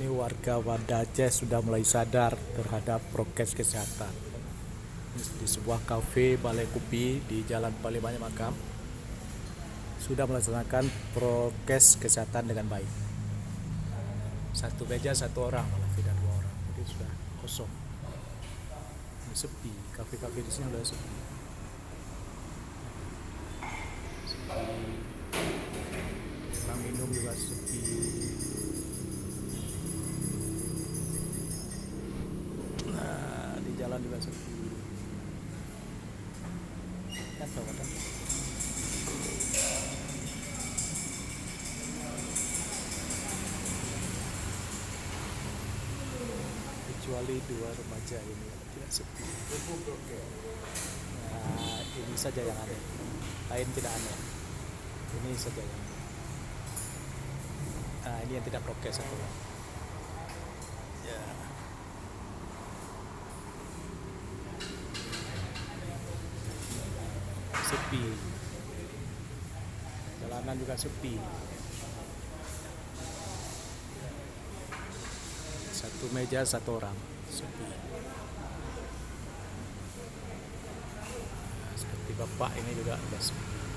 Ini warga Banda Aceh sudah mulai sadar terhadap prokes kesehatan. Di sebuah kafe Balai Kopi di Jalan Balai Banyak Makam sudah melaksanakan prokes kesehatan dengan baik. Satu meja satu orang, malah tidak dua orang. Jadi sudah kosong, sepi. Kafe-kafe di sini sudah sepi. Orang minum juga sepi. Di jalan juga sepi. Kan ada. Kecuali dua remaja ini tidak sepi. Ini saja yang aneh. Lain tidak aneh. Ini saja yang aneh. Ini yang tidak prokes satu. Ya. Sepi. Jalanan juga sepi. Satu meja satu orang, sepi. Seperti bapak ini juga sudah sepi.